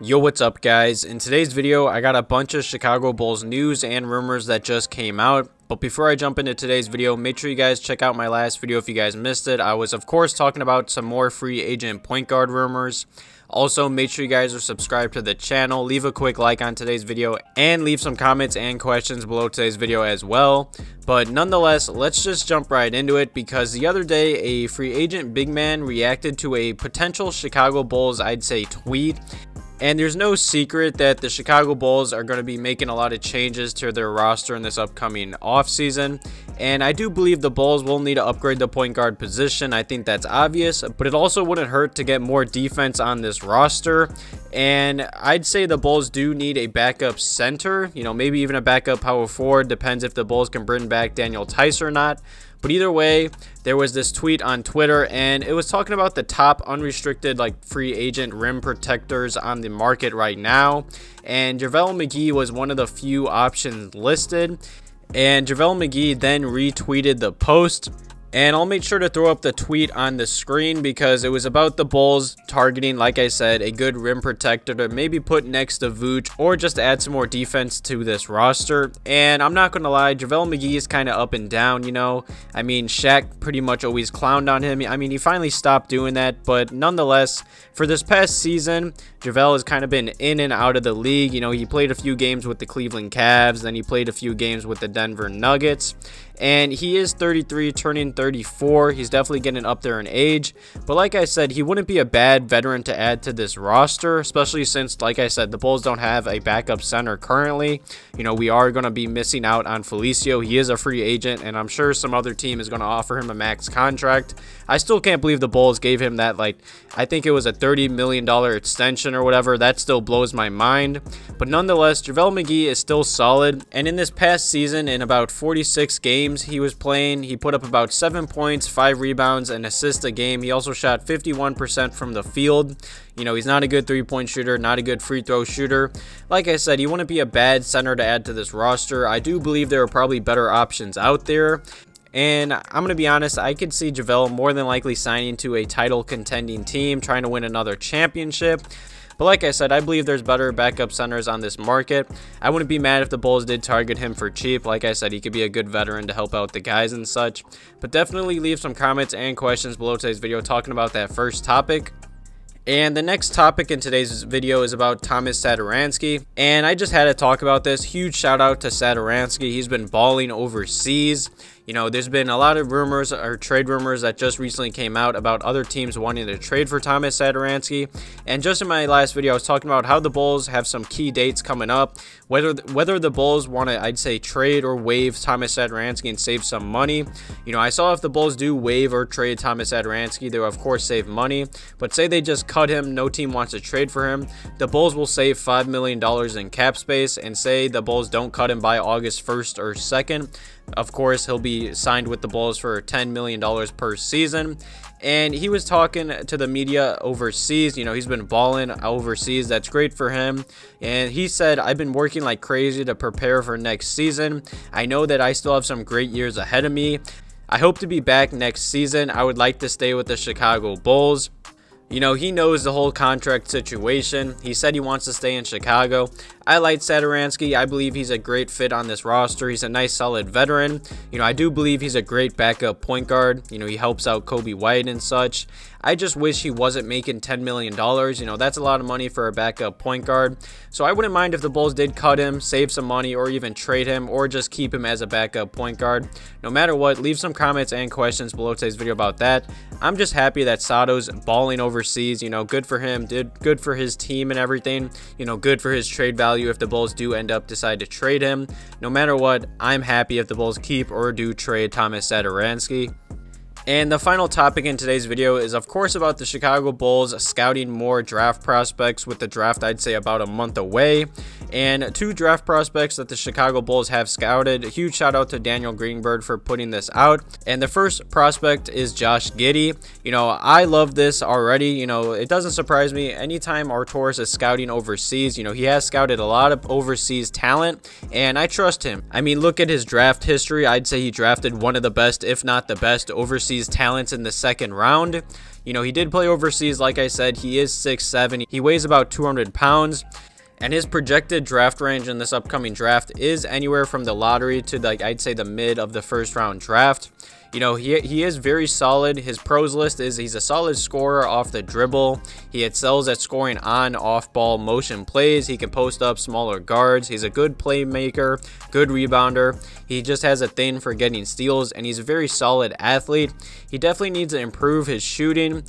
Yo, what's up guys? In today's video, I got a bunch of Chicago Bulls news and rumors that just came out. But before I jump into today's video, make sure you guys check out my last video if you guys missed it. I was of course talking about some more free agent point guard rumors. Also, make sure you guys are subscribed to the channel, leave a quick like on today's video, and leave some comments and questions below today's video as well. But nonetheless, let's just jump right into it, because the other day, a free agent big man reacted to a potential Chicago Bulls, I'd say, tweet. And there's no secret that the Chicago Bulls are going to be making a lot of changes to their roster in this upcoming offseason. And I do believe the Bulls will need to upgrade the point guard position. I think that's obvious, but it also wouldn't hurt to get more defense on this roster. And I'd say the Bulls do need a backup center, maybe even a backup power forward. Depends if the Bulls can bring back Daniel Theis or not. But either way, there was this tweet on Twitter, and it was talking about the top unrestricted free agent rim protectors on the market right now. And JaVale McGee was one of the few options listed. And JaVale McGee then retweeted the post. And I'll make sure to throw up the tweet on the screen, because it was about the Bulls targeting, like I said, a good rim protector to maybe put next to Vuce, or just add some more defense to this roster. And I'm not going to lie, JaVale McGee is kind of up and down, I mean, Shaq pretty much always clowned on him. I mean, he finally stopped doing that, but nonetheless, for this past season, JaVale has kind of been in and out of the league. He played a few games with the Cleveland Cavs, then he played a few games with the Denver Nuggets. And he is 33, turning 34. He's definitely getting up there in age. But like I said, he wouldn't be a bad veteran to add to this roster, especially since, like I said, the Bulls don't have a backup center currently. We are going to be missing out on Felicio. He is a free agent, and I'm sure some other team is going to offer him a max contract. I still can't believe the Bulls gave him that, I think it was a $30 million extension or whatever. That still blows my mind. But nonetheless, JaVale McGee is still solid. And in this past season, in about 46 games he was playing, he put up about 7 points, 5 rebounds, and assists a game. He also shot 51% from the field. He's not a good three-point shooter, not a good free throw shooter. Like I said, he wouldn't be a bad center to add to this roster. I do believe there are probably better options out there. And I'm going to be honest, I could see JaVale more than likely signing to a title contending team, trying to win another championship. But like I said, I believe there's better backup centers on this market. I wouldn't be mad if the Bulls did target him for cheap. Like I said, he could be a good veteran to help out the guys and such. But definitely leave some comments and questions below today's video talking about that first topic. And the next topic in today's video is about Tomas Sadaranski. And I just had to talk about this. Huge shout out to Sadaranski. He's been balling overseas. There's been a lot of rumors or trade rumors that just recently came out about other teams wanting to trade for Tomas Sadaranski. And just in my last video, I was talking about how the Bulls have some key dates coming up. Whether the Bulls want to, I'd say, trade or waive Tomas Sadaranski and save some money. I saw if the Bulls do waive or trade Tomas Sadaranski, they will of course save money. But say they just cut him, no team wants to trade for him, the Bulls will save $5 million in cap space. And say the Bulls don't cut him by August 1st or 2nd. Of course, he'll be signed with the Bulls for $10 million per season. And he was talking to the media overseas. He's been balling overseas. That's great for him. And he said, I've been working like crazy to prepare for next season. I know that I still have some great years ahead of me. I hope to be back next season. I would like to stay with the Chicago Bulls. He knows the whole contract situation. He said he wants to stay in Chicago. I like Satoransky. I believe he's a great fit on this roster. He's a nice, solid veteran. I do believe he's a great backup point guard. He helps out Coby White and such. I just wish he wasn't making $10 million. That's a lot of money for a backup point guard. So I wouldn't mind if the Bulls did cut him, save some money, or even trade him, or just keep him as a backup point guard. No matter what, leave some comments and questions below today's video about that. I'm just happy that Sato's balling overseas. Good for him, good for his team and everything. Good for his trade value if the Bulls do end up decide to trade him. No matter what, I'm happy if the Bulls keep or do trade Tomas Satoransky. And the final topic in today's video is of course about the Chicago Bulls scouting more draft prospects, with the draft I'd say about a month away. And 2 draft prospects that the Chicago Bulls have scouted. A huge shout out to Daniel Greenberg for putting this out. And the first prospect is Josh Giddy. I love this already. It doesn't surprise me anytime Arturis is scouting overseas. He has scouted a lot of overseas talent, and I trust him. I mean, look at his draft history. I'd say he drafted one of the best, if not the best, overseas overseas talents in the second round. You know, he did play overseas. Like I said, he is 6'7". He weighs about 200 pounds. And his projected draft range in this upcoming draft is anywhere from the lottery to, like, I'd say the mid of the first round draft. You know, he is very solid. His pros list is he's a solid scorer off the dribble. He excels at scoring on off-ball motion plays. He can post up smaller guards. He's a good playmaker, good rebounder. He just has a thing for getting steals, and he's a very solid athlete. He definitely needs to improve his shooting.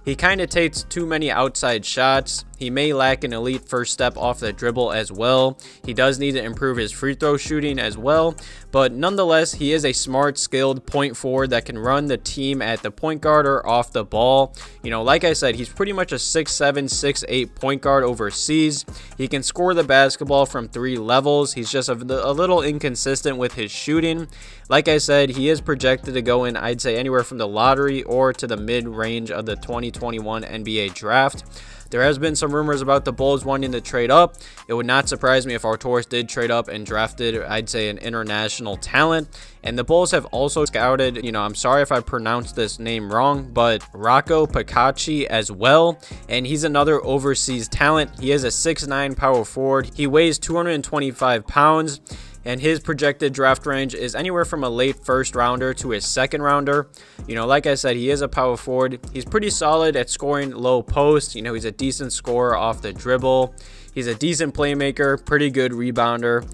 He kind of takes too many outside shots. He may lack an elite first step off the dribble as well. He does need to improve his free throw shooting as well. But nonetheless, he is a smart, skilled point forward that can run the team at the point guard or off the ball. You know, like I said, he's pretty much a 6'7", 6'8" point guard overseas. He can score the basketball from 3 levels. He's just a little inconsistent with his shooting. Like I said, he is projected to go in, I'd say, anywhere from the lottery or to the mid-range of the 2021 NBA draft. There has been some rumors about the Bulls wanting to trade up. It would not surprise me if Arcidiacono did trade up and drafted, I'd say, an international talent. And the Bulls have also scouted, you know, I'm sorry if I pronounced this name wrong, but Rocco Pacacci as well. And he's another overseas talent. He is a 6'9" power forward. He weighs 225 pounds. And his projected draft range is anywhere from a late first rounder to a second rounder. You know, like I said, he is a power forward. He's pretty solid at scoring low post. You know, he's a decent scorer off the dribble. He's a decent playmaker, pretty good rebounder.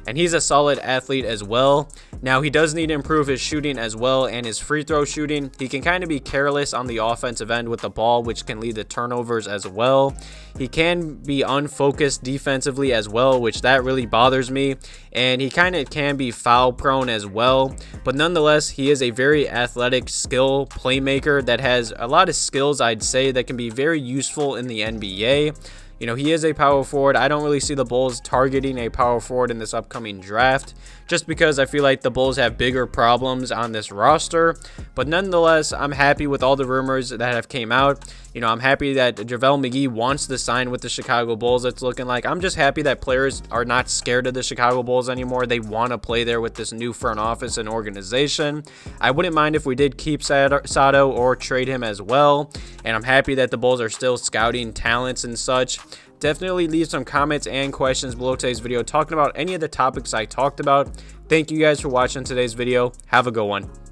And he's a solid athlete as well. Now, he does need to improve his shooting as well and his free throw shooting. He can kind of be careless on the offensive end with the ball, which can lead to turnovers as well. He can be unfocused defensively as well, which that really bothers me. And he kind of can be foul prone as well. But nonetheless, he is a very athletic skill playmaker that has a lot of skills, I'd say, that can be very useful in the NBA. You know, he is a power forward. I don't really see the Bulls targeting a power forward in this upcoming draft, just because I feel like the Bulls have bigger problems on this roster. But nonetheless, I'm happy with all the rumors that have came out. You know, I'm happy that JaVale McGee wants to sign with the Chicago Bulls. It's looking like. I'm just happy that players are not scared of the Chicago Bulls anymore. They want to play there with this new front office and organization. I wouldn't mind if we did keep Sato or trade him as well. And I'm happy that the Bulls are still scouting talents and such. Definitely leave some comments and questions below today's video talking about any of the topics I talked about. Thank you guys for watching today's video. Have a good one.